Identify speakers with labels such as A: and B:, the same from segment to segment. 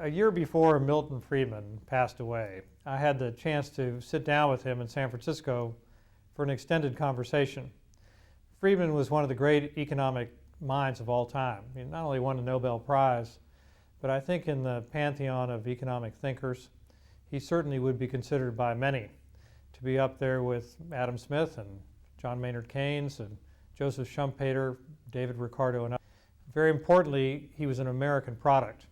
A: A year before Milton Friedman passed away, I had the chance to sit down with him in San Francisco for an extended conversation. Friedman was one of the great economic minds of all time. He not only won the Nobel Prize, but I think in the pantheon of economic thinkers, he certainly would be considered by many to be up there with Adam Smith and John Maynard Keynes and Joseph Schumpeter, David Ricardo, and others. Very importantly, he was an American product,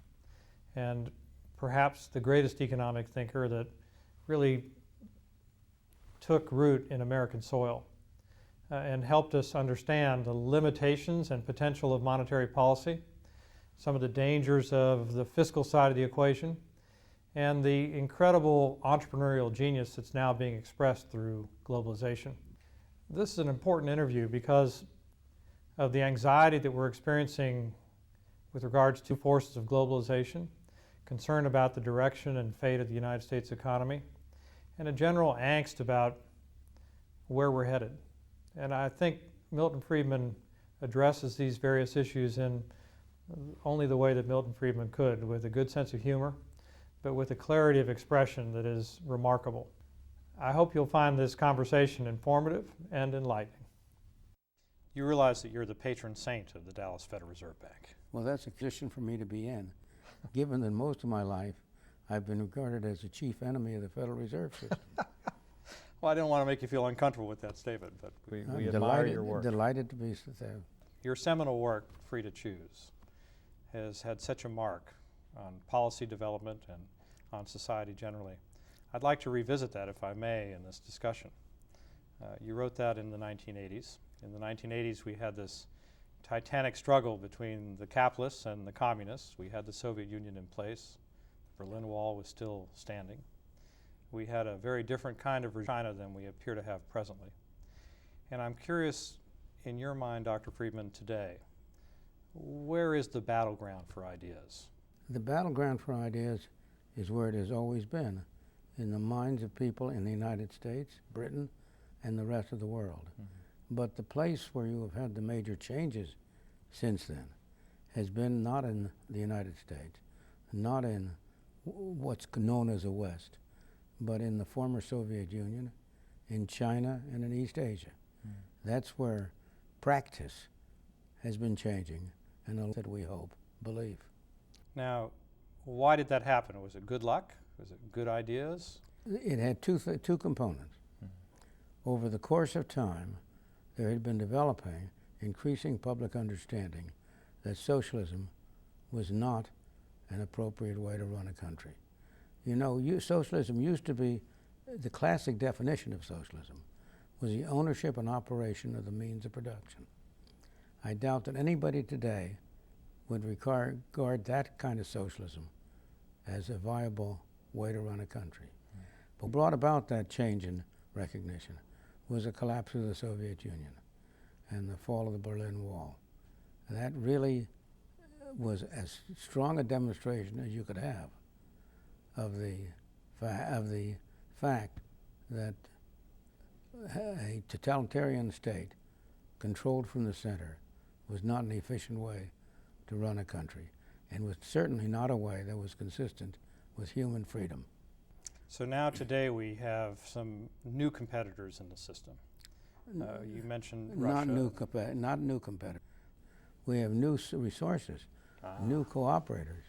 A: and perhaps the greatest economic thinker that really took root in American soil and helped us understand the limitations and potential of monetary policy, some of the dangers of the fiscal side of the equation, and the incredible entrepreneurial genius that's now being expressed through globalization. This is an important interview because of the anxiety that we're experiencing with regards to forces of globalization, concern about the direction and fate of the United States economy, and a general angst about where we're headed. And I think Milton Friedman addresses these various issues in only the way that Milton Friedman could, with a good sense of humor, but with a clarity of expression that is remarkable. I hope you'll find this conversation informative and enlightening. You realize that you're the patron saint of the Dallas Federal Reserve Bank.
B: Well, that's a position for me to be in, given that most of my life I've been regarded as the chief enemy of the Federal Reserve System.
A: Well, I didn't want to make you feel uncomfortable with that statement, but we admire your work.
B: Delighted to be there.
A: Your seminal work, Free to Choose, has had such a mark on policy development and on society generally. I'd like to revisit that, if I may, in this discussion. You wrote that in the 1980s. In the 1980s, we had this titanic struggle between the capitalists and the communists. We had the Soviet Union in place. The Berlin Wall was still standing. We had a very different kind of China than we appear to have presently. And I'm curious, in your mind, Dr. Friedman, today, where is the battleground for ideas?
B: The battleground for ideas is where it has always been, in the minds of people in the United States, Britain, and the rest of the world. Mm-hmm. But the place where you have had the major changes since then has been not in the United States, not in what's known as the West, but in the former Soviet Union, in China, and in East Asia. Mm. That's where practice has been changing, and that we hope, believe.
A: Now, why did that happen? Was it good luck? Was it good ideas?
B: It had two components. Mm-hmm. Over the course of time, there had been developing increasing public understanding that socialism was not an appropriate way to run a country. You know, socialism used to be, the classic definition of socialism was the ownership and operation of the means of production. I doubt that anybody today would regard that kind of socialism as a viable way to run a country. Mm. What brought about that change in recognition was the collapse of the Soviet Union and the fall of the Berlin Wall. That really was as strong a demonstration as you could have of the fact that a totalitarian state controlled from the center was not an efficient way to run a country, and was certainly not a way that was consistent with human freedom.
A: So now today we have some new competitors in the system. You mentioned Russia.
B: Not new competitors. We have new resources, new cooperators.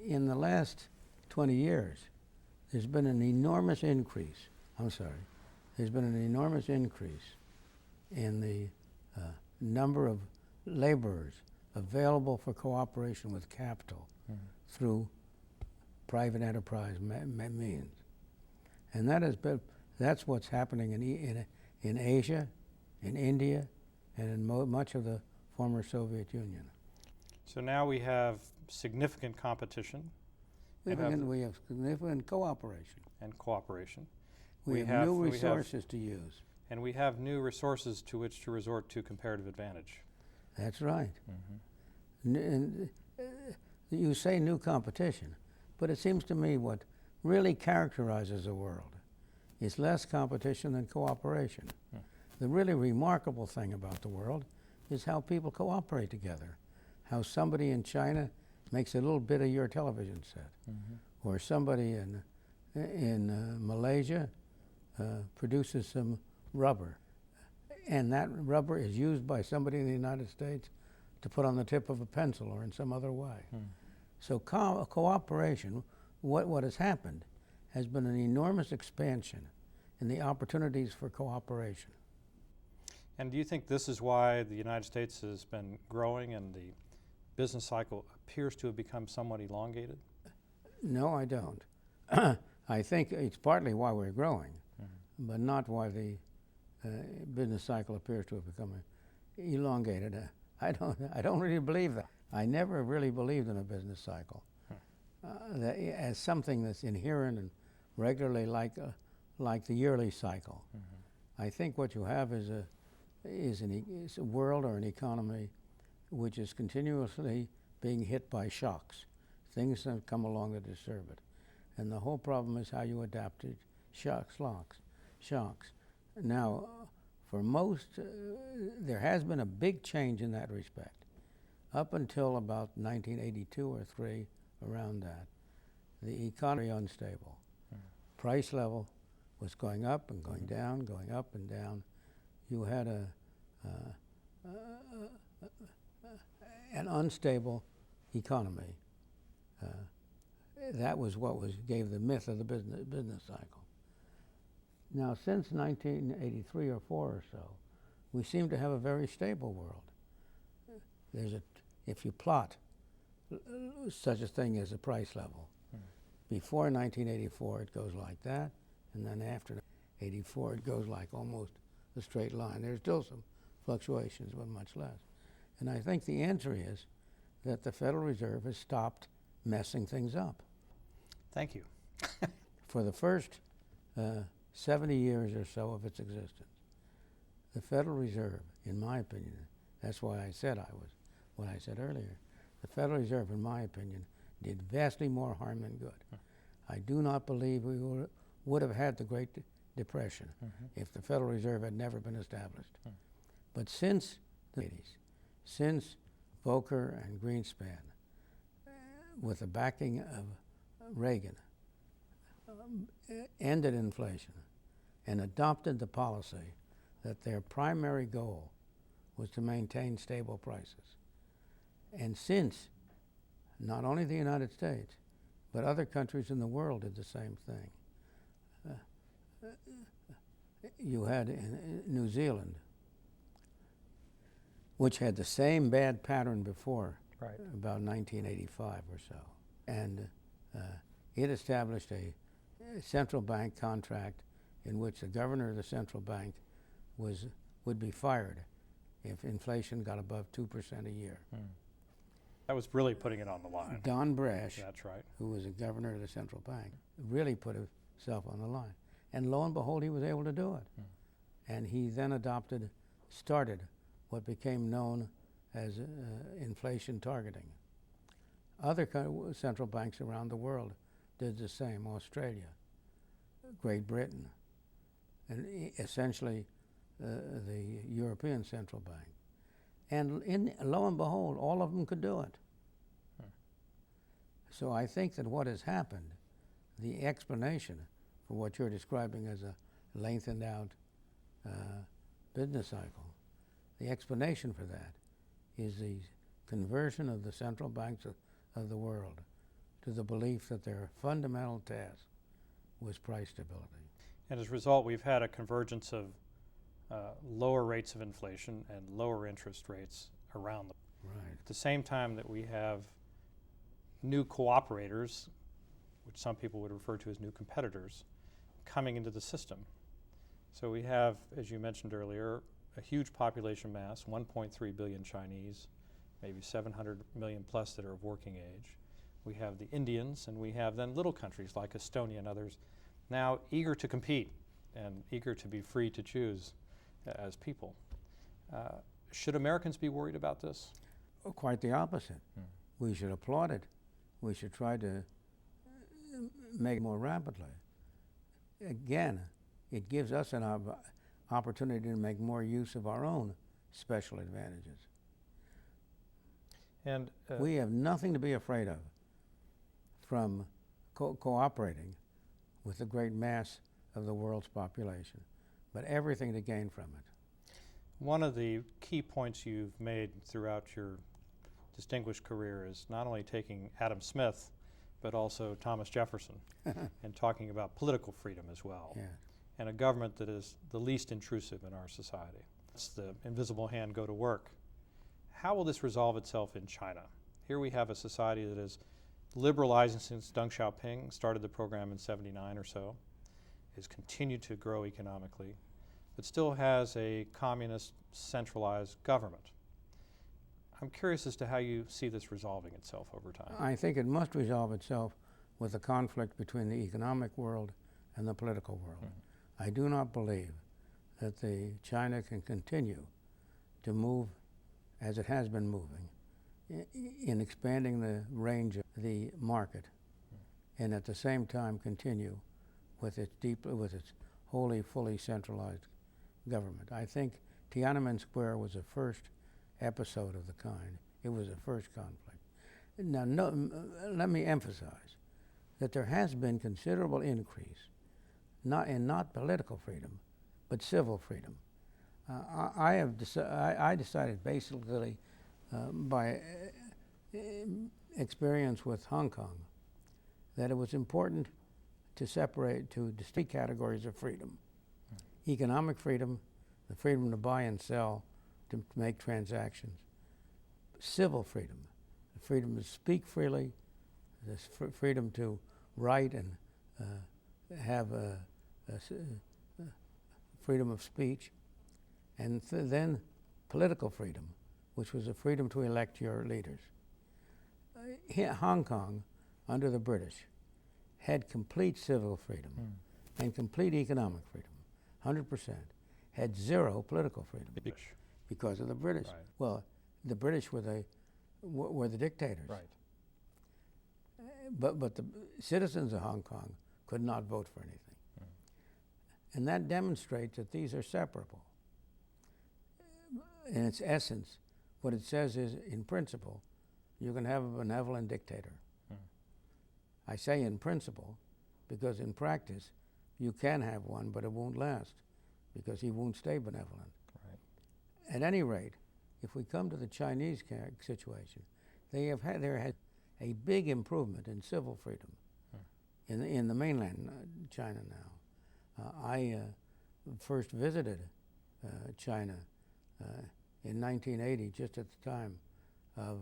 B: In the last 20 years, there's been an enormous increase. There's been an enormous increase in the number of laborers available for cooperation with capital through private enterprise means, and that's what's happening in Asia, in India, and in much of the former Soviet Union.
A: So now we have significant competition.
B: We have significant cooperation.
A: And cooperation.
B: We have new resources to use.
A: And we have new resources to which to resort to comparative advantage.
B: That's right. You say new competition, but it seems to me what really characterizes the world is less competition than cooperation. The really remarkable thing about the world is how people cooperate together, how somebody in China makes a little bit of your television set. Or somebody in Malaysia produces some rubber, and that rubber is used by somebody in the United States to put on the tip of a pencil or in some other way. So cooperation, what has happened has been an enormous expansion in the opportunities for cooperation.
C: And do you think this is why the United States has been growing and the business cycle appears to have become somewhat elongated?
B: No, I don't. I think it's partly why we're growing, but not why the business cycle appears to have become elongated. I don't really believe that. I never really believed in a business cycle as something that's inherent and regularly like the yearly cycle. I think what you have is a world or an economy which is continuously being hit by shocks, things that come along that disturb it. And the whole problem is how you adapt to shocks. Now, for most, there has been a big change in that respect. Up until about 1982 or 3, around that, the economy was unstable. Price level was going up and going down, going up and down. You had an unstable economy. That was what gave the myth of the business cycle. Now, since 1983 or 4 or so, we seem to have a very stable world. If you plot such a thing as a price level, before 1984 it goes like that, and then after 84 it goes like almost a straight line. There's still some fluctuations, but much less. And I think the answer is that the Federal Reserve has stopped messing things up.
C: Thank you.
B: For the first 70 years or so of its existence, the Federal Reserve, in my opinion, that's why I said what I said earlier, the Federal Reserve, in my opinion, did vastly more harm than good. I do not believe we would have had the Great Depression if the Federal Reserve had never been established. But since the 80s, since Volcker and Greenspan, with the backing of Reagan, ended inflation and adopted the policy that their primary goal was to maintain stable prices. And since not only the United States, but other countries in the world did the same thing. You had in New Zealand, which had the same bad pattern before, about 1985 or so. And it established a central bank contract in which the governor of the central bank would be fired if inflation got above 2% a year.
C: That was really putting it on the line.
B: Don Brash,
C: That's right.
B: who was a governor of the central bank, really put himself on the line. And lo and behold, he was able to do it. And he then started what became known as inflation targeting. Other central banks around the world did the same. Australia, Great Britain, and essentially the European Central Bank. And lo and behold, all of them could do it. So I think that what has happened, the explanation for what you're describing as a lengthened out business cycle, the explanation for that is the conversion of the central banks of the world to the belief that their fundamental task was price stability.
C: And as a result, we've had a convergence of lower rates of inflation and lower interest rates around the world.
B: Right.
C: At the same time that we have new cooperators, which some people would refer to as new competitors, coming into the system. So we have, as you mentioned earlier, a huge population mass, 1.3 billion Chinese, maybe 700 million plus that are of working age. We have the Indians, and we have then little countries like Estonia and others now eager to compete and eager to be free to choose as people. Should Americans be worried about this?
B: Oh, quite the opposite. We should applaud it. We should try to make it more rapidly. Again, it gives us an opportunity to make more use of our own special advantages.
C: And
B: We have nothing to be afraid of from cooperating with the great mass of the world's population, but everything to gain from it.
C: one of the key points you've made throughout your distinguished career is not only taking Adam Smith, but also Thomas Jefferson and talking about political freedom as well,
B: Yeah.
C: and a government that is the least intrusive in our society. It's the invisible hand go to work. How will this resolve itself in China? Here we have a society that is liberalizing since Deng Xiaoping started the program in '79 or so, has continued to grow economically, but still has a communist centralized government. I'm curious as to how you see this resolving itself over time.
B: I think it must resolve itself with the conflict between the economic world and the political world. I do not believe that China can continue to move as it has been moving in expanding the range of the market, and at the same time continue with its wholly, fully centralized government. I think Tiananmen Square was the first episode of the kind. It was the first conflict. Now, let me emphasize that there has been considerable increase, not political freedom, but civil freedom. I decided basically by experience with Hong Kong that it was important to separate to distinct categories of freedom. Economic freedom, the freedom to buy and sell, to make transactions. Civil freedom, the freedom to speak freely, the freedom to write and have freedom of speech, and then political freedom, which was the freedom to elect your leaders. Hong Kong, under the British, had complete civil freedom and complete economic freedom, 100%, had zero political freedom because of the British.
C: Right.
B: Well, the British were the dictators.
C: Right.
B: But the citizens of Hong Kong could not vote for anything. And that demonstrates that these are separable. In its essence, what it says is, in principle, you can have a benevolent dictator. I say in principle because in practice, you can have one, but it won't last because he won't stay benevolent. Right. At any rate, if we come to the Chinese situation, there has a big improvement in civil freedom in the mainland China now. I first visited China in 1980, just at the time of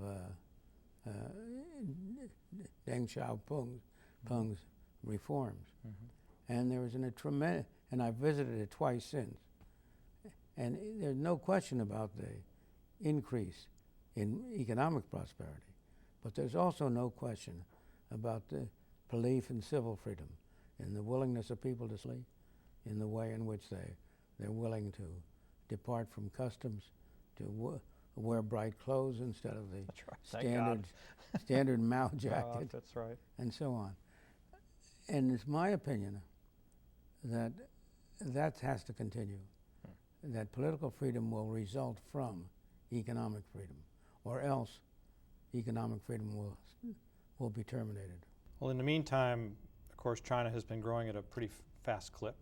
B: Deng Xiaoping's reforms. And there was a tremendous, and I visited it twice since. And there's no question about the increase in economic prosperity, but there's also no question about the belief in civil freedom, in the willingness of people to sleep, in the way in which they're willing to depart from customs, to wear bright clothes instead of the standard Mao jacket,
C: That's right.
B: and so on. And it's my opinion that that has to continue, that political freedom will result from economic freedom, or else economic freedom will be terminated.
C: Well, in the meantime, of course, China has been growing at a pretty fast clip.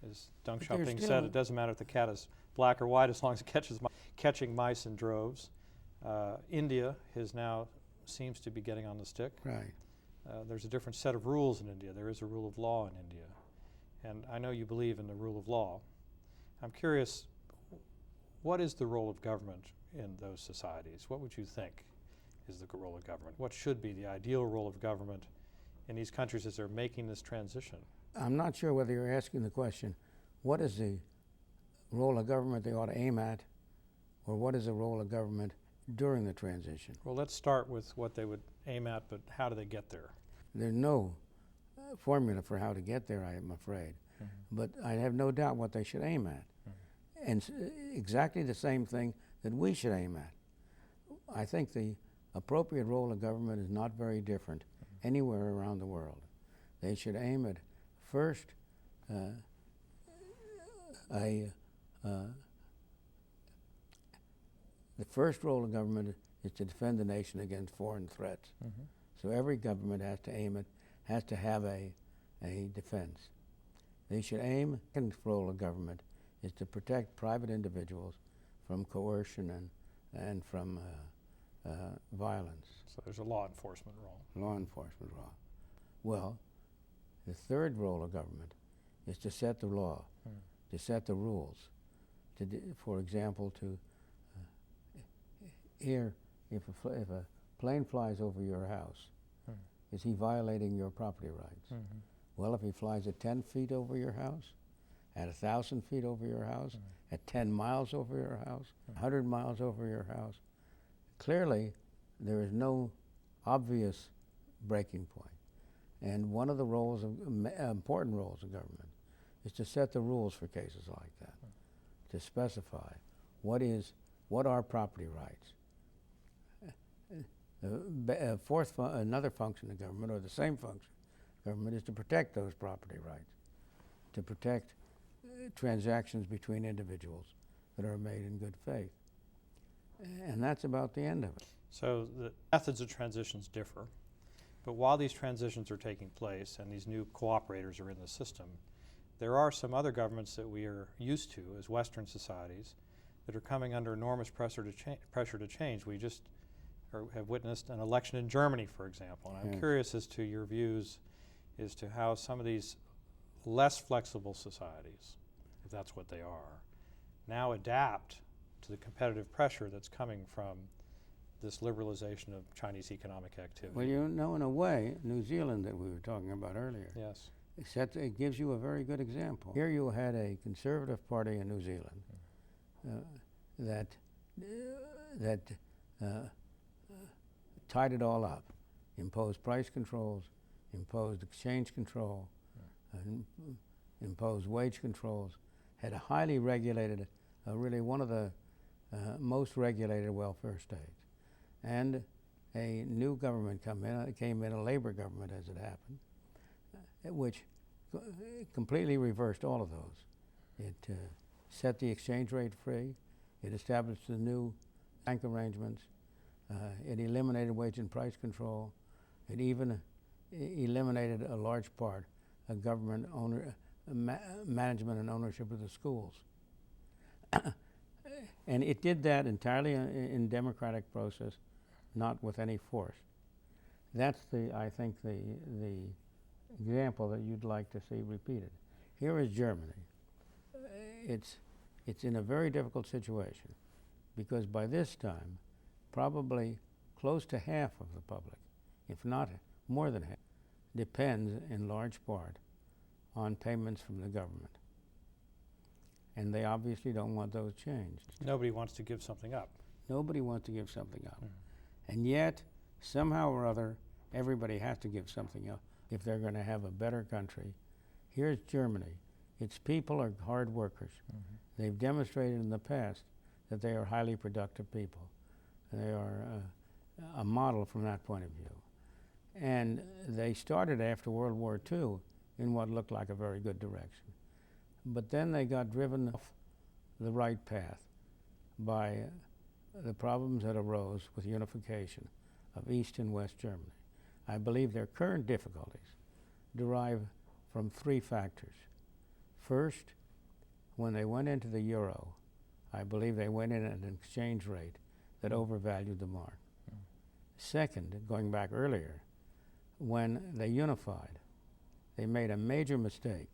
C: As Deng Xiaoping said, it doesn't matter if the cat is black or white as long as it catching mice in droves. India now seems to be getting on the stick.
B: Right.
C: There's a different set of rules in India. There is a rule of law in India. And I know you believe in the rule of law. I'm curious, what is the role of government in those societies? What would you think is the role of government? What should be the ideal role of government in these countries as they're making this transition?
B: I'm not sure whether you're asking the question, what is the role of government they ought to aim at, or what is the role of government during the transition?
C: Well, let's start with what they would aim at, but how do they get there?
B: There's no formula for how to get there, I am afraid. But I have no doubt what they should aim at. And exactly the same thing that we should aim at. I think the appropriate role of government is not very different anywhere around the world. They should aim at first the first role of government is to defend the nation against foreign threats. So every government has to have a defense. They should aim. The second role of government is to protect private individuals from coercion and from violence.
C: So there's a law enforcement role.
B: Law enforcement role. Well, the third role of government is to set the law, to set the rules. For example, here, if a plane flies over your house, is he violating your property rights? Well, if he flies at 10 feet over your house, at 1,000 feet over your house, at 10 miles over your house, 100 miles over your house, clearly there is no obvious breaking point. And one of the roles important roles of government is to set the rules for cases like that, to specify what are property rights. Another function of government, or the same function of government, is to protect those property rights, to protect transactions between individuals that are made in good faith. And that's about the end of it.
C: So the methods of transitions differ, but while these transitions are taking place and these new cooperators are in the system, there are some other governments that we are used to as Western societies that are coming under enormous pressure to change. We just have witnessed an election in Germany, for example, and I'm curious as to your views as to how some of these less flexible societies, if that's what they are, now adapt to the competitive pressure that's coming from this liberalization of Chinese economic activity.
B: Well, you know, in a way, New Zealand that we were talking about earlier,
C: yes,
B: it gives you a very good example. Here you had a conservative party in New Zealand that tied it all up, imposed price controls, imposed exchange control, imposed wage controls, had a highly regulated, really one of the most regulated welfare states. And a new government came in, a labor government as it happened, which completely reversed all of those. It set the exchange rate free, it established the new bank arrangements, it eliminated wage and price control, it even eliminated a large part of government management and ownership of the schools. And it did that entirely in democratic process, not with any force. That's I think the example that you'd like to see repeated. Here is Germany. It's in a very difficult situation because by this time, probably close to half of the public, if not more than half, depends in large part on payments from the government. And they obviously don't want those changed.
C: nobody wants to give something up.
B: Nobody wants to give something up. And yet, somehow or other, everybody has to give something up if they're going to have a better country. Here's Germany. Its people are hard workers. They've demonstrated in the past that they are highly productive people. They are a model from that point of view. And they started after World War II in what looked like a very good direction. But then they got driven off the right path by the problems that arose with unification of East and West Germany. I believe their current difficulties derive from three factors. First, when they went into the euro, I believe they went in at an exchange rate that overvalued the mark. Second, going back earlier, when they unified, they made a major mistake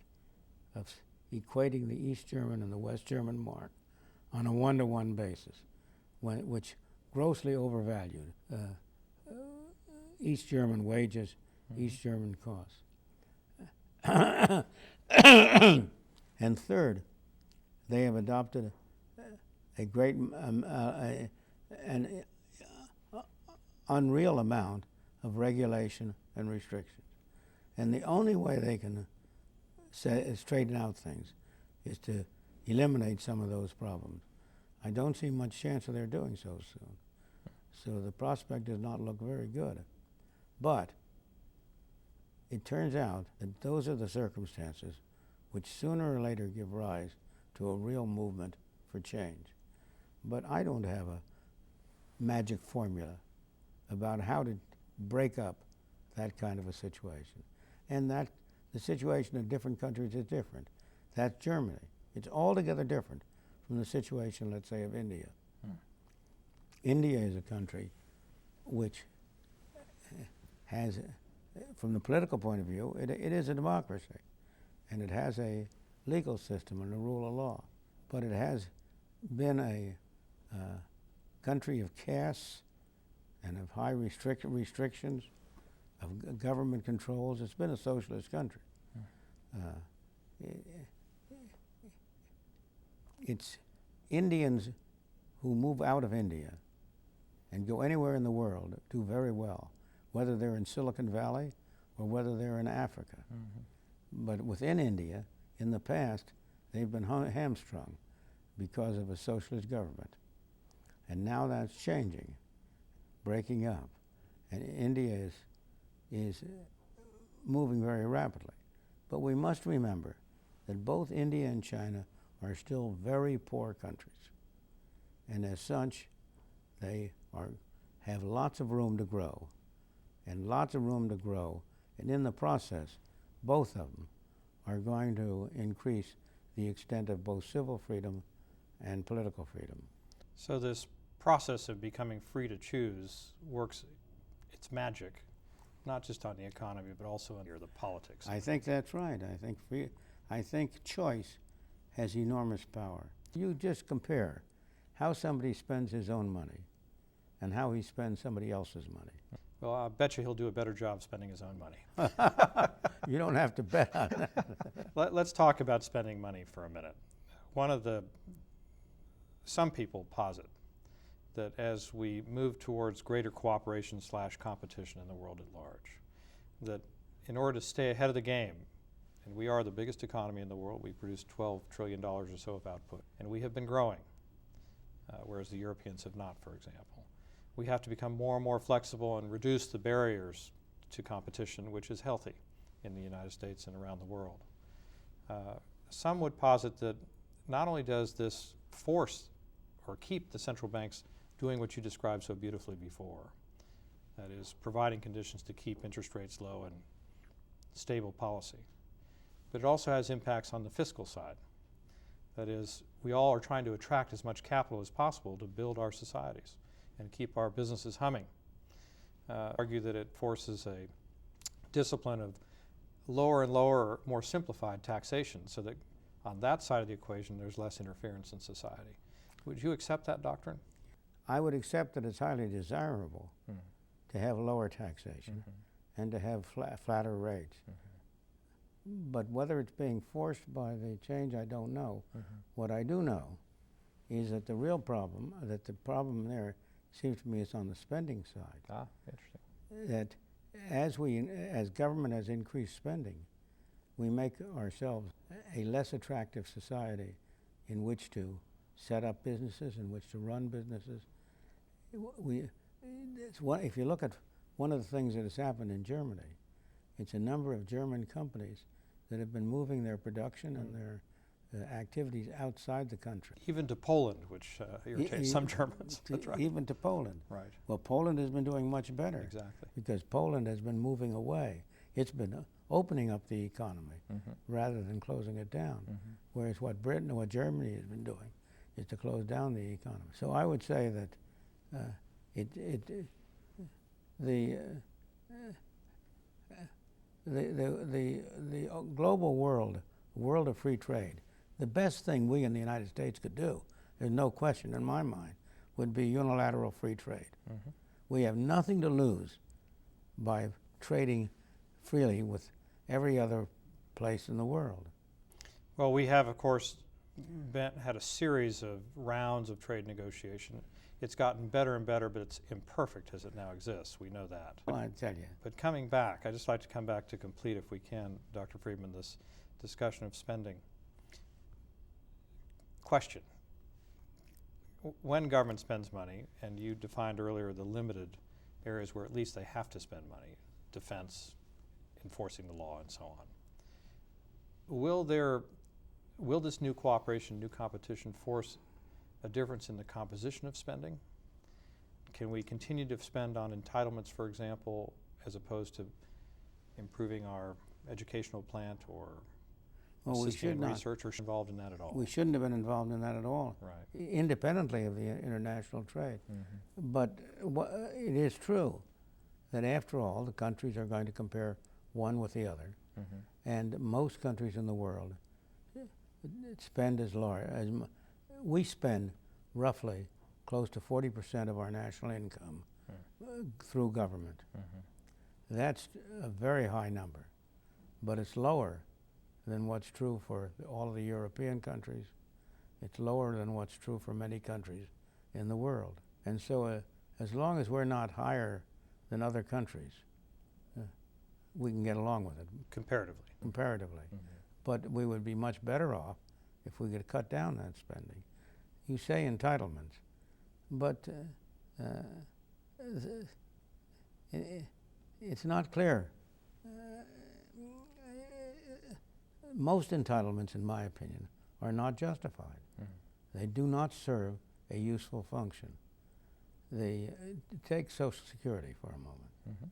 B: of equating the East German and the West German mark on a one-to-one basis, which grossly overvalued East German wages, East German costs. And third, they have adopted a great, an unreal amount of regulation and restrictions. And the only way they can straighten out things is to eliminate some of those problems. I don't see much chance of their doing so soon. So the prospect does not look very good. But it turns out that those are the circumstances which sooner or later give rise to a real movement for change. But I don't have magic formula about how to break up that kind of a situation. And that the situation in different countries is different. That's Germany. It's altogether different from the situation, let's say, of India. India is a country which has, from the political point of view, it is a democracy, and it has a legal system and a rule of law. But it has been a country of castes and of high restrictions, of government controls. It's been a socialist country. It's Indians who move out of India and go anywhere in the world do very well, whether they're in Silicon Valley or whether they're in Africa. But within India, in the past, they've been hamstrung because of a socialist government. And now that's changing, breaking up. And India is moving very rapidly. But we must remember that both India and China are still very poor countries. And as such, they have lots of room to grow, and lots of room to grow. And in the process, both of them are going to increase the extent of both civil freedom and political freedom.
C: So this process of becoming free to choose works, it's magic, not just on the economy, but also on the politics.
B: I think that's right. I think choice has enormous power. You just compare how somebody spends his own money and how he spends somebody else's money.
C: Well, I bet you he'll do a better job spending his own money.
B: You don't have to bet on that.
C: Let's talk about spending money for a minute. Some people posit that as we move towards greater cooperation / competition in the world at large, that in order to stay ahead of the game, and we are the biggest economy in the world, we produce $12 trillion or so of output, and we have been growing, whereas the Europeans have not, for example. We have to become more and more flexible and reduce the barriers to competition, which is healthy in the United States and around the world. Some would posit that not only does this force or keep the central banks doing what you described so beautifully before, that is, providing conditions to keep interest rates low and stable policy, but it also has impacts on the fiscal side. That is, we all are trying to attract as much capital as possible to build our societies and keep our businesses humming. Argue that it forces a discipline of lower and lower, more simplified taxation, so that on that side of the equation there's less interference in society. Would you accept that doctrine?
B: I would accept that it's highly desirable to have lower taxation and to have flatter rates. But whether it's being forced by the change, I don't know. What I do know is that the real problem, there seems to me is on the spending side.
C: Ah, interesting.
B: That as government has increased spending, we make ourselves a less attractive society in which to set up businesses, in which to run businesses. If you look at one of the things that has happened in Germany, it's a number of German companies that have been moving their production and their activities outside the country.
C: Even to Poland, which irritates some Germans. That's right.
B: Even to Poland.
C: Right.
B: Well, Poland has been doing much better.
C: Exactly.
B: Because Poland has been moving away. It's been opening up the economy rather than closing it down. Whereas what Germany has been doing is to close down the economy. So I would say that the global world of free trade, the best thing we in the United States could do, there's no question in my mind, would be unilateral free trade. We have nothing to lose by trading freely with every other place in the world.
C: Well, we have, of course, had a series of rounds of trade negotiation. It's gotten better and better, but it's imperfect as it now exists. We know that.
B: Well, I tell you.
C: But coming back, I'd just like to come back to complete, if we can, Dr. Friedman, this discussion of spending. Question. When government spends money, and you defined earlier the limited areas where at least they have to spend money, defense, enforcing the law, and so on, will this new cooperation, new competition force a difference in the composition of spending? Can we continue to spend on entitlements, for example, as opposed to improving our educational plant or
B: Well, we
C: assisting
B: should
C: in
B: not.
C: research, or involved in that at all?
B: We shouldn't have been involved in that at all,
C: Right.
B: independently of the international trade.
C: Mm-hmm.
B: But it is true that after all, the countries are going to compare one with the other.
C: Mm-hmm.
B: And most countries in the world spend as large as we spend roughly close to 40% of our national income through government.
C: Mm-hmm.
B: That's a very high number, but it's lower than what's true for all of the European countries. It's lower than what's true for many countries in the world. And so as long as we're not higher than other countries, we can get along with it.
C: Comparatively.
B: Comparatively.
C: Mm-hmm.
B: But we would be much better off if we could cut down that spending. You say entitlements, but it's not clear. Most entitlements, in my opinion, are not justified. Mm-hmm. They do not serve a useful function. Take Social Security for a moment.
C: Mm-hmm.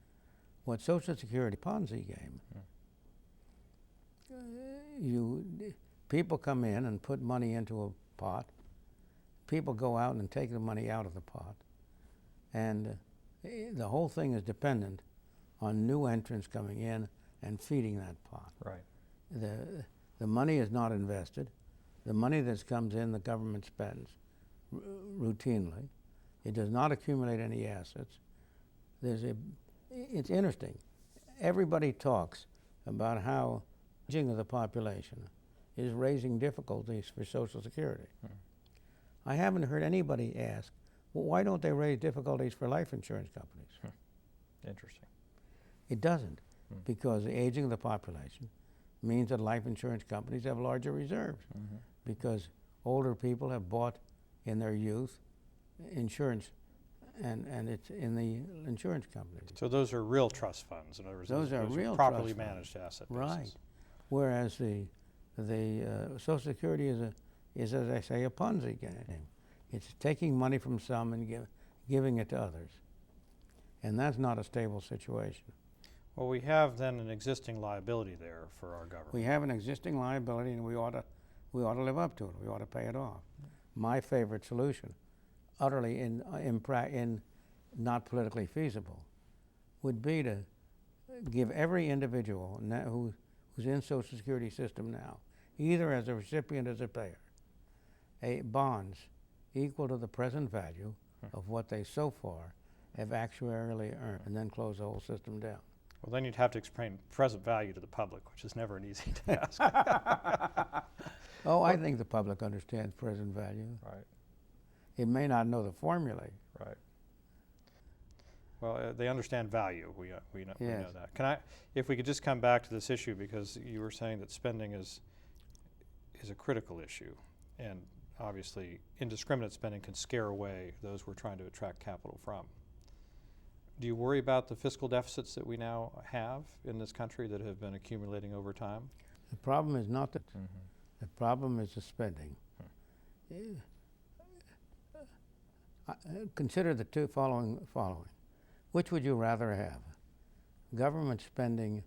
B: What Social Security Ponzi game, people come in and put money into a pot. People go out and take the money out of the pot. And the whole thing is dependent on new entrants coming in and feeding that pot.
C: Right.
B: The money is not invested. The money that comes in, the government spends routinely. It does not accumulate any assets. It's interesting. Everybody talks about how aging of the population is raising difficulties for Social Security. I haven't heard anybody ask, well, why don't they raise difficulties for life insurance companies?
C: Interesting.
B: It doesn't, because the aging of the population means that life insurance companies have larger reserves, because older people have bought in their youth insurance, and it's in the insurance companies.
C: So those are real trust funds. In other words,
B: Those are real
C: properly
B: trust
C: managed asset bases.
B: Right. Whereas the Social Security is, as I say, a Ponzi game. It's taking money from some and giving it to others. And that's not a stable situation.
C: Well, we have then an existing liability there for our government.
B: We have an existing liability, and we ought to live up to it. We ought to pay it off. My favorite solution, utterly not politically feasible, would be to give every individual who's in Social Security system now, either as a recipient or as a payer, bonds equal to the present value of what they so far have actuarially earned, and then close the whole system down.
C: Well, then you'd have to explain present value to the public, which is never an easy task.
B: Oh, I think the public understands present value.
C: Right.
B: It may not know the formulae.
C: Right. Well, they understand value. We know that. If we could just come back to this issue, because you were saying that spending is a critical issue, and obviously indiscriminate spending can scare away those we're trying to attract capital from. Do you worry about the fiscal deficits that we now have in this country that have been accumulating over time?
B: The problem is not that. The problem is the spending. Consider the two following. Which would you rather have? Government spending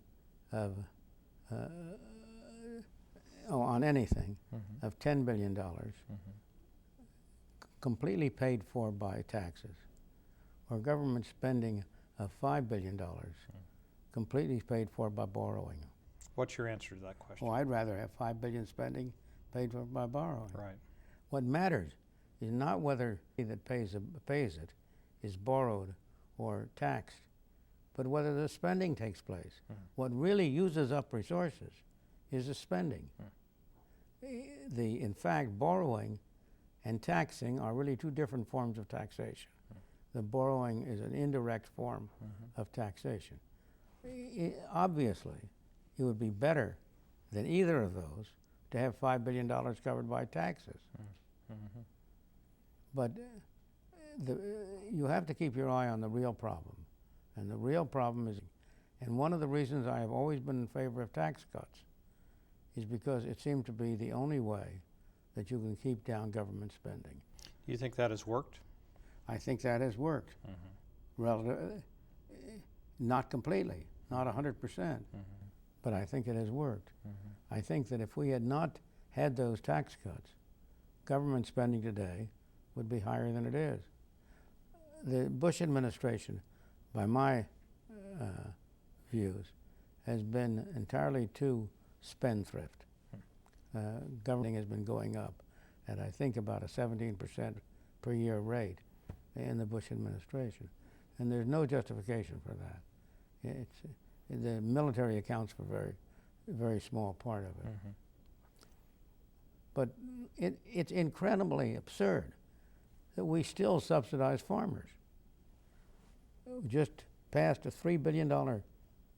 B: of on anything of $10 billion, completely paid for by taxes, or government spending of $5 billion, completely paid for by borrowing?
C: What's your answer to that question?
B: Well, I'd rather have $5 billion spending paid for by borrowing.
C: Right.
B: What matters is not whether he that pays it is borrowed or taxed, but whether the spending takes place. What really uses up resources is the spending. In fact, borrowing and taxing are really two different forms of taxation. The borrowing is an indirect form of taxation. Obviously, it would be better than either of those to have $5 billion covered by taxes. But you have to keep your eye on the real problem. And the real problem is, and one of the reasons I have always been in favor of tax cuts is because it seemed to be the only way that you can keep down government spending.
C: Do you think that has worked?
B: I think that has worked. Not completely, not 100%, but I think it has worked. I think that if we had not had those tax cuts, government spending today would be higher than it is. The Bush administration, by my views, has been entirely too spendthrift. Government has been going up at, I think, about a 17% per year rate in the Bush administration. And there's no justification for that. The military accounts for a very small part of it. But it's incredibly absurd that we still subsidize farmers. We just passed a $3 billion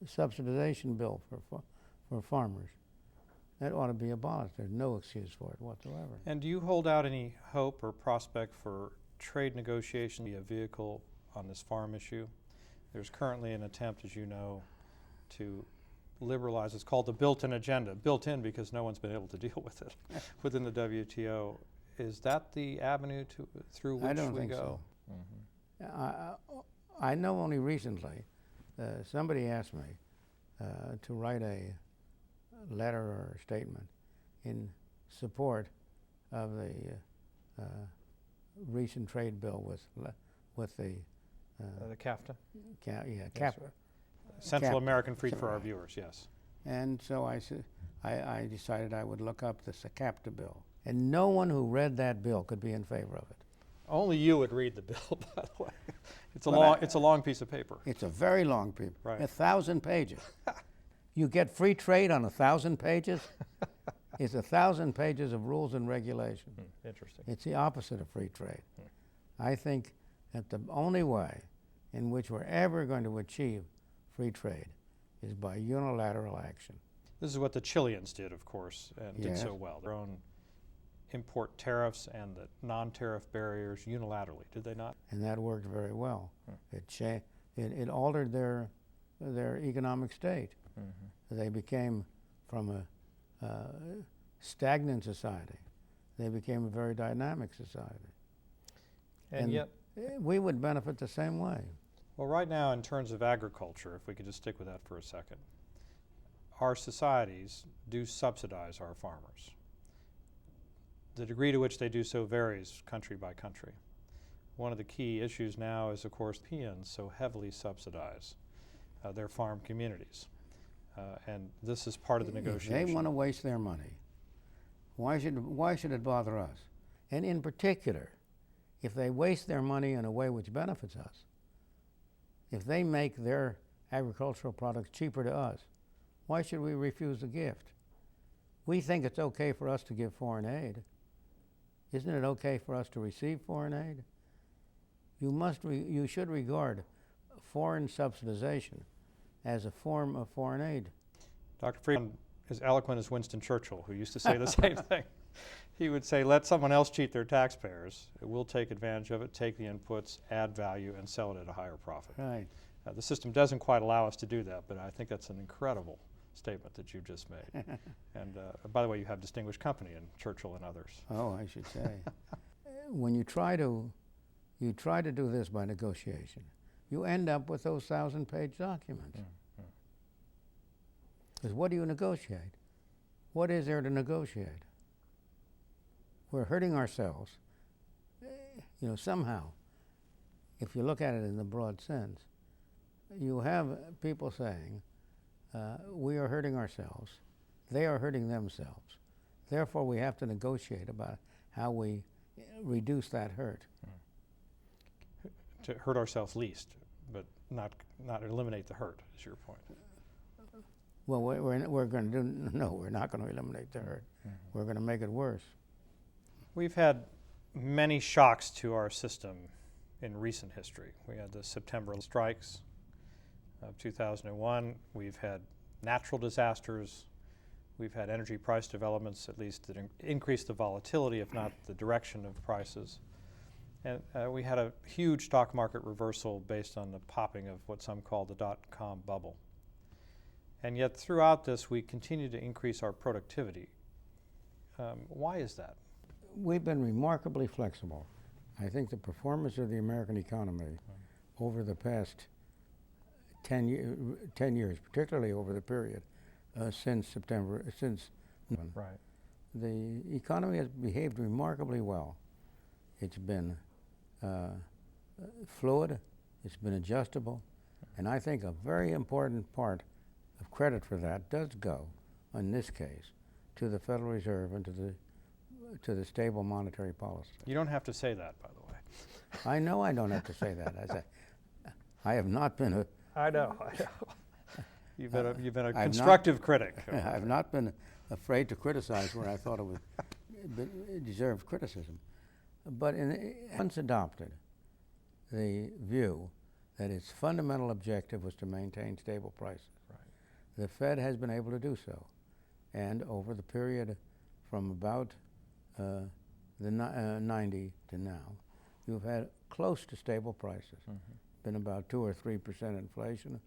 B: subsidization bill for farmers. That ought to be abolished. There's no excuse for it whatsoever.
C: And do you hold out any hope or prospect for trade negotiation to be a vehicle on this farm issue? There's currently an attempt, as you know, to liberalize. It's called the built-in agenda, built in because no one's been able to deal with it within the WTO. Is that the avenue through which we go?
B: I don't think so. I know only recently somebody asked me to write a letter or a statement in support of the recent trade bill with the
C: CAFTA?
B: CAFTA.
C: Central
B: CAFTA.
C: American Free for our viewers, yes.
B: And so I decided I would look up the CAFTA bill. And no one who read that bill could be in favor of it.
C: Only you would read the bill, by the way. It's a long piece of paper.
B: It's a very long paper,
C: Right.
B: 1,000 pages. You get free trade on 1,000 pages? It's 1,000 pages of rules and regulation.
C: Interesting.
B: It's the opposite of free trade. I think that the only way in which we're ever going to achieve free trade is by unilateral action.
C: This is what the Chileans did, of course, and did
B: Yes.
C: so well. Their own import tariffs and the non-tariff barriers unilaterally, did they not?
B: And that worked very well. It altered their economic state. They became, from a stagnant society, they became a very dynamic society.
C: And yet,
B: we would benefit the same way.
C: well, right now, in terms of agriculture, if we could just stick with that for a second, our societies do subsidize our farmers. The degree to which they do so varies country by country. One of the key issues now is, of course, Europeans so heavily subsidize their farm communities. And this is part of the negotiation.
B: If they want to waste their money, why should it bother us? And in particular, if they waste their money in a way which benefits us, if they make their agricultural products cheaper to us, why should we refuse the gift? We think it's okay for us to give foreign aid. Isn't it okay for us to receive foreign aid? You should regard foreign subsidization as a form of foreign aid.
C: Dr. Friedman is eloquent as Winston Churchill, who used to say the same thing. He would say, let someone else cheat their taxpayers. We'll take advantage of it, take the inputs, add value, and sell it at a higher profit.
B: Right.
C: The system doesn't quite allow us to do that, but I think that's an incredible statement that you just made. And by the way, you have distinguished company in Churchill and others.
B: Oh, I should say. When you try to do this by negotiation, you end up with those 1,000-page documents. Because what do you negotiate? What is there to negotiate? We're hurting ourselves. You know, somehow, if you look at it in the broad sense, you have people saying, we are hurting ourselves, they are hurting themselves. Therefore, we have to negotiate about how we reduce that hurt.
C: To hurt ourselves least, but not eliminate the hurt, is your point.
B: Well, we're going to do, no, we're not going to eliminate the hurt. We're going to make it worse.
C: We've had many shocks to our system in recent history. We had the September strikes of 2001. We've had natural disasters. We've had energy price developments, at least that increased the volatility, if not the direction of prices. And we had a huge stock market reversal based on the popping of what some call the dot-com bubble. And yet throughout this, we continue to increase our productivity. Why is that?
B: We've been remarkably flexible I think the performance of the American economy over the past 10 years, particularly over the period since
C: Right.
B: the economy has behaved remarkably well. It's been fluid, it's been adjustable, and I think a very important part of credit for that does go, in this case, to the Federal Reserve and to the stable monetary policy.
C: You don't have to say that, by the way.
B: I know I don't have to say that. I have not been a
C: I know. You've been a constructive critic.
B: I've not been afraid to criticize where I thought it deserved criticism. But once adopted the view that its fundamental objective was to maintain stable prices.
C: Right.
B: The Fed has been able to do so. And over the period from about the 90 to now, you've had close to stable prices. Been about 2 or 3% inflation,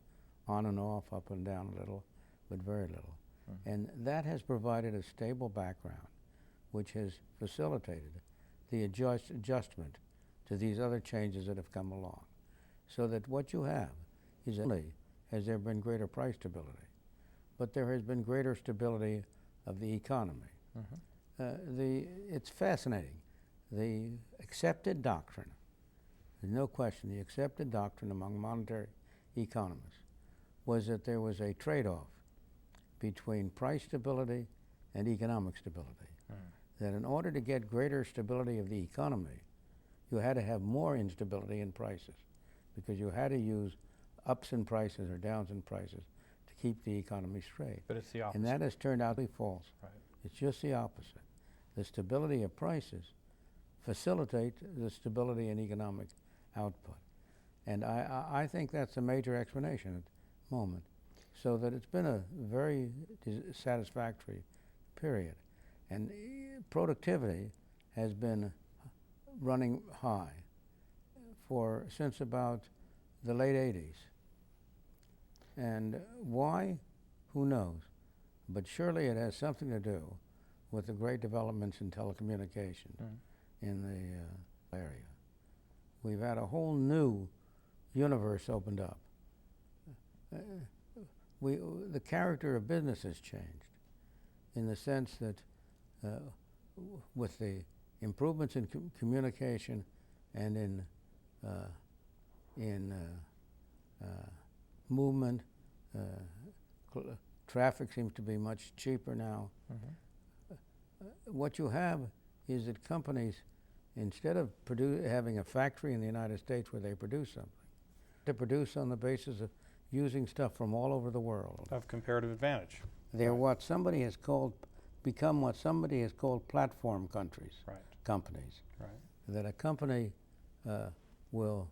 B: on and off, up and down a little, but very little. And that has provided a stable background, which has facilitated the adjustment to these other changes that have come along. So that what you have is not only has there been greater price stability, but there has been greater stability of the economy. It's fascinating. The accepted doctrine, there's no question, the accepted doctrine among monetary economists was that there was a trade-off between price stability and economic stability. That in order to get greater stability of the economy, you had to have more instability in prices, because you had to use ups in prices or downs in prices to keep the economy straight.
C: But it's the opposite.
B: And that has turned out to be false.
C: Right.
B: It's just the opposite. The stability of prices facilitate the stability in economic output. And I think that's a major explanation at the moment. So that it's been a very satisfactory period. And productivity has been running high since about the late 80s. And why? Who knows? But surely it has something to do with the great developments in telecommunication in the area. We've had a whole new universe opened up. The character of business has changed in the sense that with the improvements in communication and in movement, traffic seems to be much cheaper now. What you have is that companies, instead of having a factory in the United States where they produce something, to produce on the basis of using stuff from all over the world.
C: Of comparative advantage.
B: They're what somebody has called, become what somebody has called platform companies.
C: Right.
B: That a company will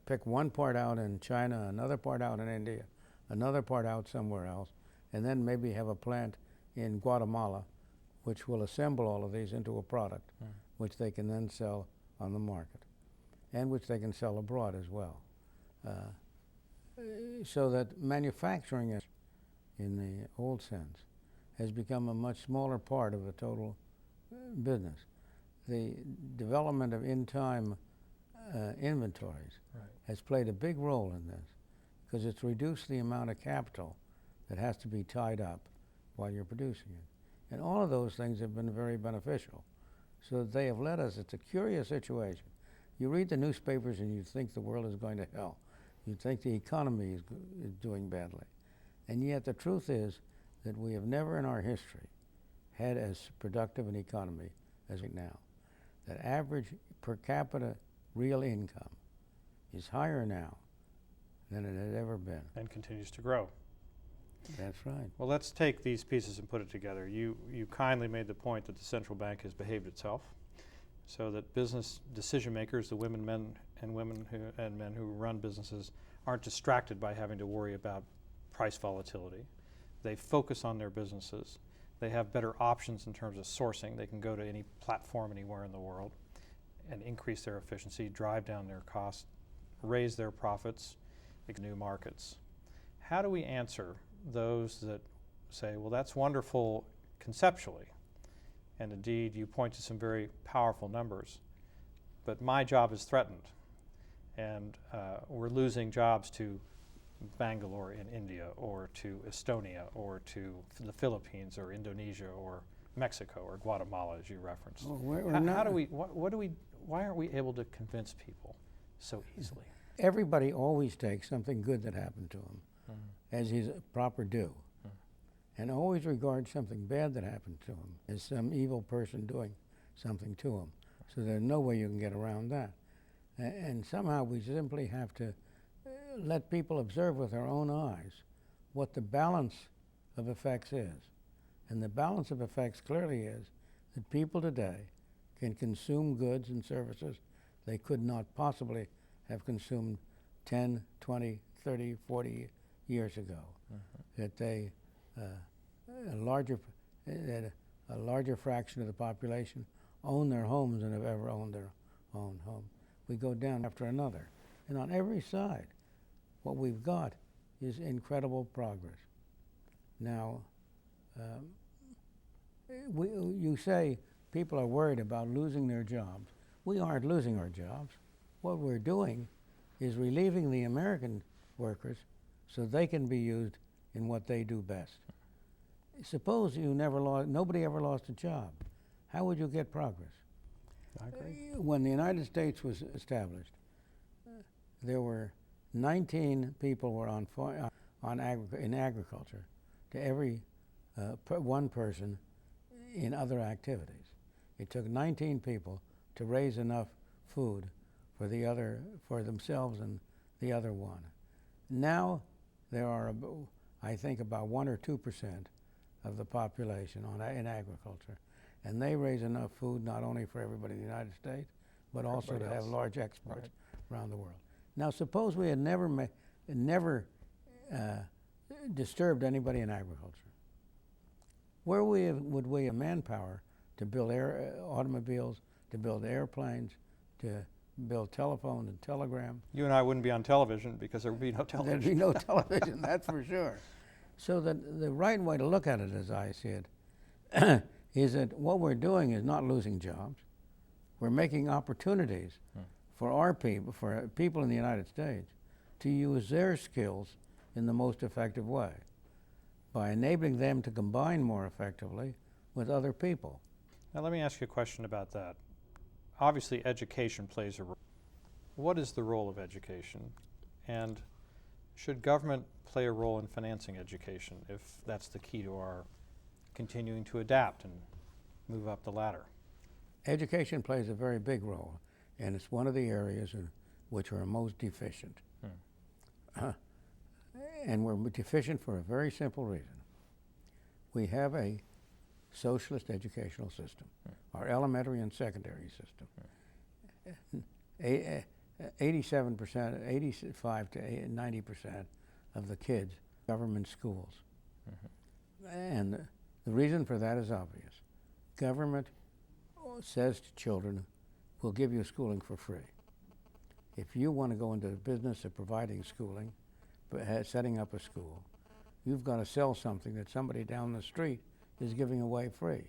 B: pick one part out in China, another part out in India, another part out somewhere else, and then maybe have a plant in Guatemala which will assemble all of these into a product which they can then sell on the market and which they can sell abroad as well. So that manufacturing, in the old sense, has become a much smaller part of the total business. The development of in-time inventories has played a big role in this, because it's reduced the amount of capital that has to be tied up while you're producing it. And all of those things have been very beneficial. So they have led us, it's a curious situation. You read the newspapers and you think the world is going to hell. You think the economy is doing badly. And yet the truth is that we have never in our history had as productive an economy as right now. That average per capita real income is higher now than it had ever been.
C: And continues to grow.
B: That's right.
C: Well, let's take these pieces and put it together. You kindly made the point that the central bank has behaved itself, so that business decision makers, the men who run businesses, aren't distracted by having to worry about price volatility. They focus on their businesses. They have better options in terms of sourcing. They can go to any platform anywhere in the world and increase their efficiency, drive down their costs, raise their profits, make new markets. How do we answer those that say, well, that's wonderful conceptually, and indeed you point to some very powerful numbers, but my job is threatened. And we're losing jobs to Bangalore in India, or to Estonia, or to the Philippines, or Indonesia, or Mexico, or Guatemala, as you referenced.
B: Well,
C: How do we, why aren't we able to convince people so easily?
B: Everybody always takes something good that happened to him as his proper due, and always regards something bad that happened to him as some evil person doing something to him. So there's no way you can get around that. And somehow we simply have to let people observe with their own eyes what the balance of effects is. And the balance of effects clearly is that people today can consume goods and services they could not possibly have consumed 10, 20, 30, 40 years ago. That they, a larger fraction of the population own their homes than have ever owned their own home. We go down after another. And on every side, what we've got is incredible progress. Now, you say people are worried about losing their jobs. We aren't losing our jobs. What we're doing is relieving the American workers so they can be used in what they do best. Suppose nobody ever lost a job. How would you get progress?
C: I agree.
B: When the United States was established, there were 19 people were in agriculture to every one person in other activities. It took 19 people to raise enough food for themselves and the other one. Now there are, I think, about 1 or 2% of the population in agriculture, and they raise enough food not only for everybody in the United States, but also to have large exports around the world. Now, suppose we had never disturbed anybody in agriculture. Where would we have manpower to build automobiles, to build airplanes, to build telephone and telegram?
C: You and I wouldn't be on television because there would be no television.
B: There'd be no television, that's for sure. So the right way to look at it, as I see it, is that what we're doing is not losing jobs. We're making opportunities for people in the United States to use their skills in the most effective way by enabling them to combine more effectively with other people.
C: Now let me ask you a question about that. Obviously education plays a role. What is the role of education? And should government play a role in financing education if that's the key to our continuing to adapt and move up the ladder?
B: Education plays a very big role, and it's one of the areas in which we're most deficient. And we're deficient for a very simple reason. We have a socialist educational system, our elementary and secondary system. 87%, 85 to 90% of the kids, government schools. And the reason for that is obvious. Government says to children, we'll give you schooling for free. If you want to go into the business of providing schooling, setting up a school, you've got to sell something that somebody down the street is giving away free.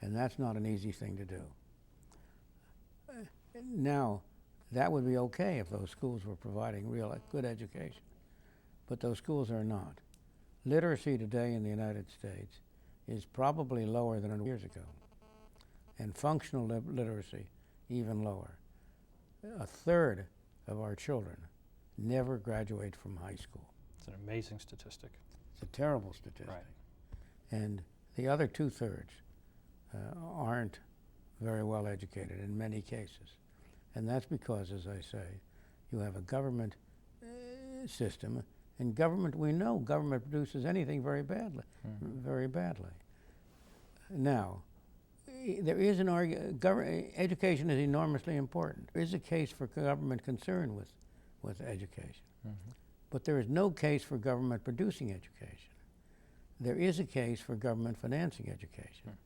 B: And that's not an easy thing to do. Now, that would be okay if those schools were providing real good education. But those schools are not. Literacy today in the United States is probably lower than years ago. And functional literacy even lower. A third of our children never graduate from high school.
C: It's an amazing statistic.
B: It's a terrible statistic.
C: Right.
B: And the other 2/3 aren't very well educated in many cases. And that's because, as I say, you have a government system, and government, we know government produces anything very badly, very badly. Now, there is an argument, education is enormously important. There is a case for government concern with education. But there is no case for government producing education. There is a case for government financing education.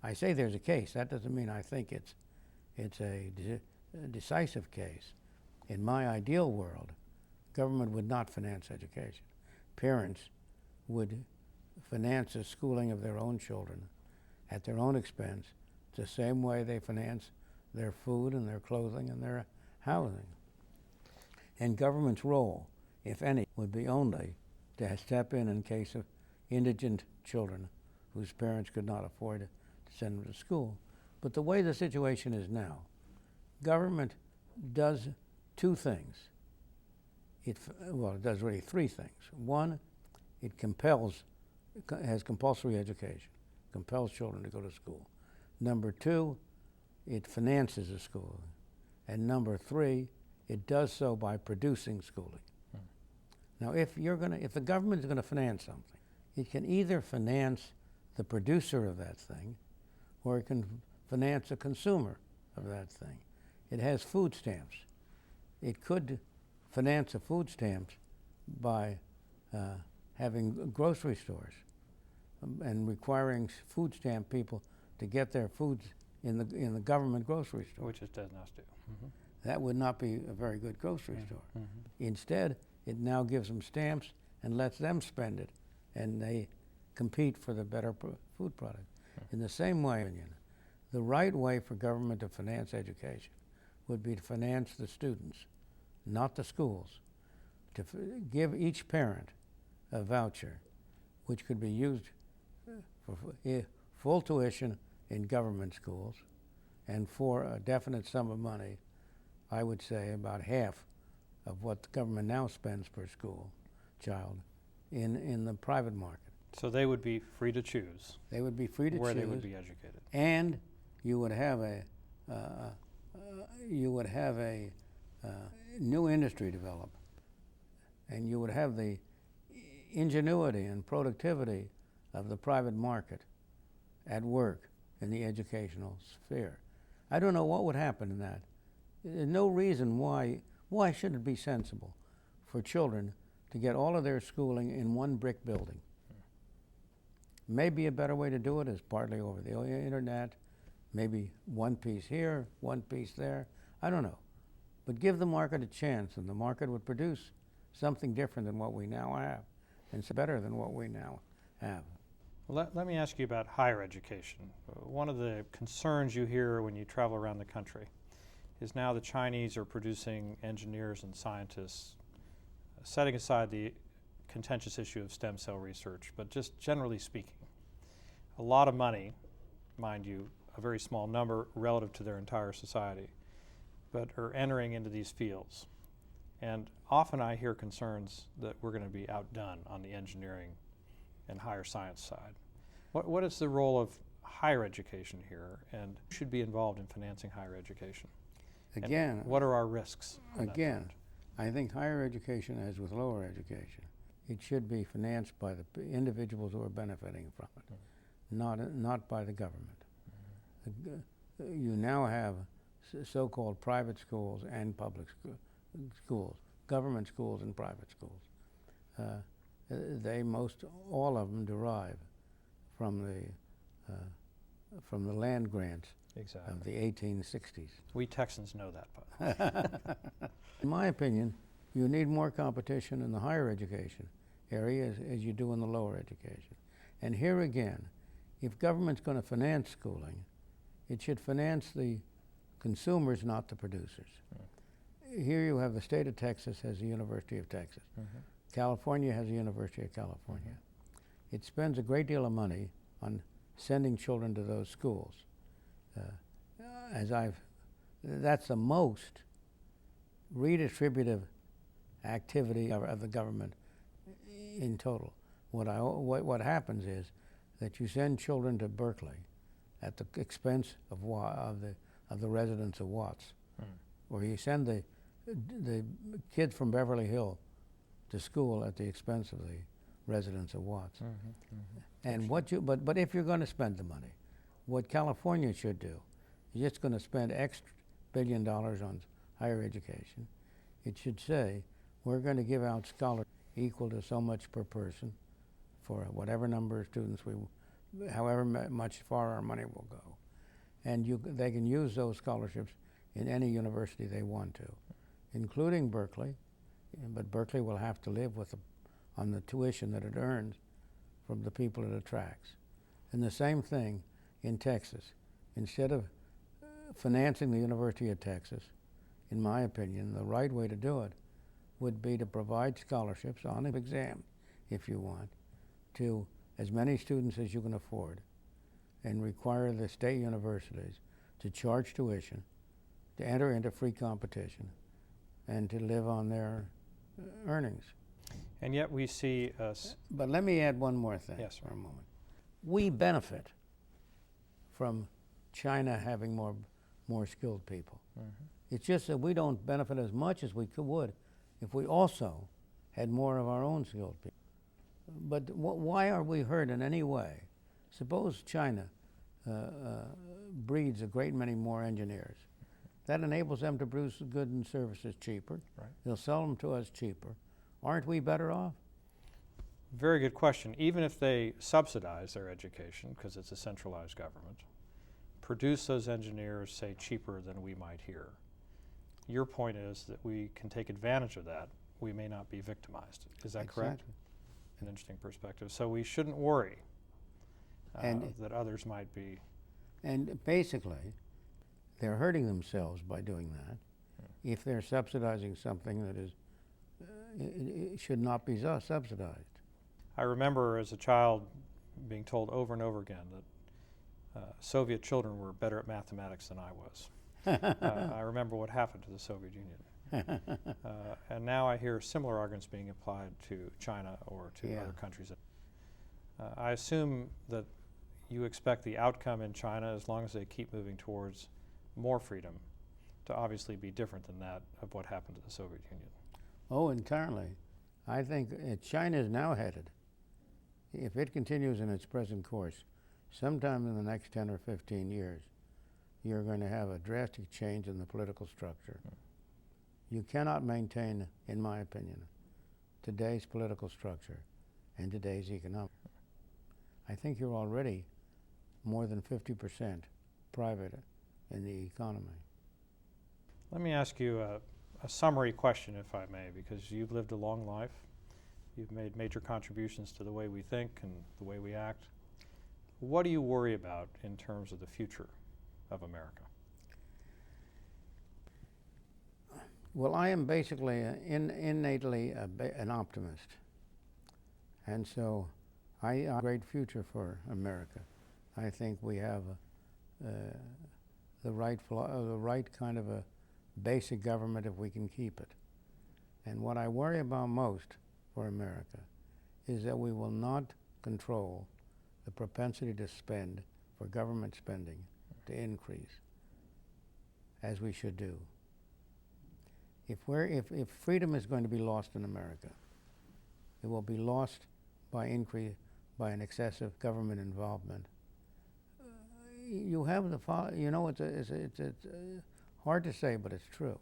B: I say there's a case. That doesn't mean I think it's a decisive case. In my ideal world, government would not finance education. Parents would finance the schooling of their own children at their own expense, the same way they finance their food and their clothing and their housing. And government's role, if any, would be only to step in case of indigent children whose parents could not afford to send them to school. But the way the situation is now, government does two things. It does really three things. One, it has compulsory education, compels children to go to school. Number two, it finances the school. And number three, it does so by producing schooling. Now, if the government is going to finance something, it can either finance the producer of that thing, or it can finance a consumer of that thing. It has food stamps. It could finance the food stamps by having grocery stores and requiring food stamp people to get their foods in the government grocery store.
C: Which it does not do. Mm-hmm.
B: That would not be a very good grocery store. Mm-hmm. Instead, it now gives them stamps and lets them spend it, and they compete for the better food product. In the same way, the right way for government to finance education would be to finance the students, not the schools, to give each parent a voucher which could be used for full tuition in government schools, and for a definite sum of money, I would say about half of what the government now spends per school child in the private market.
C: So they would be free to choose.
B: They would be free to
C: where
B: choose.
C: They would be educated.
B: And you would have a new industry develop, and you would have the ingenuity and productivity of the private market at work in the educational sphere. I don't know what would happen in that. There's no reason why should it be sensible for children to get all of their schooling in one brick building. Maybe a better way to do it is partly over the internet, maybe one piece here, one piece there, I don't know. But give the market a chance, and the market would produce something different than what we now have, and it's better than what we now have.
C: Well, let me ask you about higher education. One of the concerns you hear when you travel around the country is now the Chinese are producing engineers and scientists, setting aside the contentious issue of stem cell research, but just generally speaking, a lot of money, mind you, a very small number relative to their entire society, but are entering into these fields. And often I hear concerns that we're going to be outdone on the engineering and higher science side. What is the role of higher education here, and who should be involved in financing higher education?
B: Again,
C: and what are our risks?
B: Again, I think higher education, as with lower education, it should be financed by the individuals who are benefiting from it, not by the government. You now have so-called private schools and public schools, government schools and private schools. All of them derive from the land grants of the 1860s.
C: We Texans know that, by the way.
B: In my opinion, you need more competition in the higher education area as you do in the lower education. And here again, if government's going to finance schooling, it should finance the consumers, not the producers. Here you have the state of Texas has the University of Texas. California has the University of California. It spends a great deal of money on sending children to those schools. That's the most redistributive activity of the government in total. What happens is that you send children to Berkeley at the expense of the residents of Watts, or you send the kids from Beverly Hills to school at the expense of the residents of Watts. And but if you're going to spend the money, what California should do is it's going to spend X $1 billion on higher education. It should say we're going to give out scholarships equal to so much per person for whatever number of students however much far our money will go, and they can use those scholarships in any university they want to, including Berkeley. But Berkeley will have to live on the tuition that it earns from the people it attracts. And the same thing in Texas. Instead of financing the University of Texas, in my opinion, the right way to do it would be to provide scholarships on an exam, if you want, to as many students as you can afford, and require the state universities to charge tuition, to enter into free competition, and to live on their earnings.
C: And yet we see
B: But let me add one more thing.
C: Yes,
B: for a moment. We benefit from China having more skilled people. It's just that we don't benefit as much as we would if we also had more of our own skilled people. But why are we hurt in any way? Suppose China breeds a great many more engineers. That enables them to produce goods and services cheaper.
C: Right.
B: They'll sell them to us cheaper. Aren't we better off?
C: very good question. Even if they subsidize their education, because it's a centralized government, produce those engineers, say, cheaper than we might here, your point is that we can take advantage of that. We may not be victimized. Is that correct?
B: Exactly.
C: An interesting perspective. So we shouldn't worry that others might be.
B: And basically, they're hurting themselves by doing that. If they're subsidizing something that is, it should not be subsidized.
C: I remember as a child being told over and over again that Soviet children were better at mathematics than I was. I remember what happened to the Soviet Union. And now I hear similar arguments being applied to China or to other countries. I assume that you expect the outcome in China, as long as they keep moving towards more freedom, to obviously be different than that of what happened to the Soviet Union.
B: Oh, entirely. I think China is now headed, if it continues in its present course, sometime in the next 10 or 15 years, you're going to have a drastic change in the political structure. You cannot maintain, in my opinion, today's political structure and today's economic. I think you're already more than 50% private in the economy.
C: Let me ask you a summary question, if I may, because you've lived a long life. You've made major contributions to the way we think and the way we act. What do you worry about in terms of the future of America?
B: Well, I am basically innately an optimist. And so I have a great future for America. I think we have the right kind of a basic government if we can keep it. And what I worry about most for America is that we will not control the propensity to spend, for government spending, to increase, as we should do. If freedom is going to be lost in America, it will be lost by an excessive government involvement. You have it's hard to say, but it's true.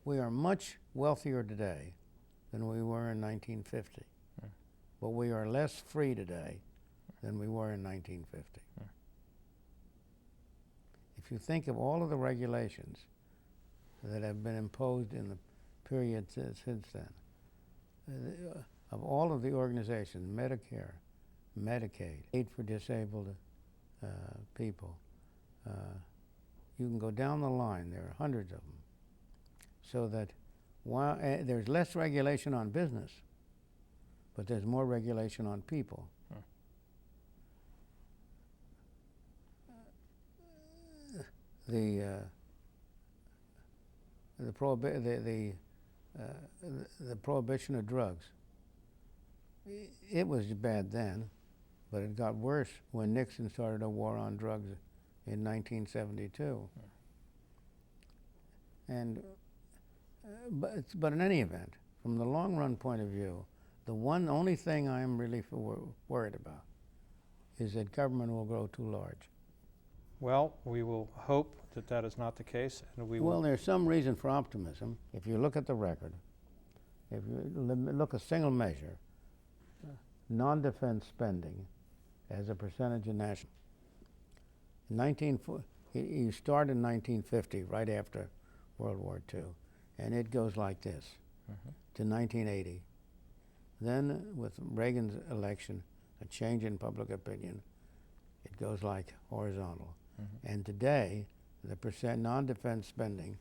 B: We are much wealthier today than we were in 1950, but we are less free today than we were in 1950. If you think of all of the regulations that have been imposed in the period since then, of all of the organizations, Medicare, Medicaid, aid for disabled people, you can go down the line. There are hundreds of them. So that while there's less regulation on business, but there's more regulation on people. The prohibition of drugs, it was bad then, but it got worse when Nixon started a war on drugs in 1972. And but in any event, from the long run point of view, the only thing I am really worried about is that government will grow too large.
C: Well, we will hope that that is not the case, and we will.
B: Well, there's some reason for optimism. If you look at the record, if you look at a single measure, non-defense spending as a percentage of national. You start in 1950, right after World War II, and it goes like this to 1980. Then, with Reagan's election, a change in public opinion, it goes like horizontal. And today, the non-defense spending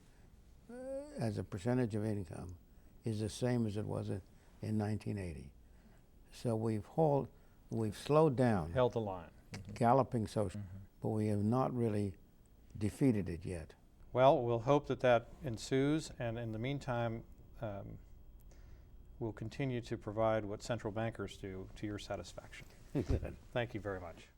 B: as a percentage of income is the same as it was in 1980. So we've slowed down,
C: Held the line.
B: galloping social, but we have not really defeated it yet.
C: Well, we'll hope that that ensues, and in the meantime, we'll continue to provide what central bankers do to your satisfaction.
B: Good.
C: Thank you very much.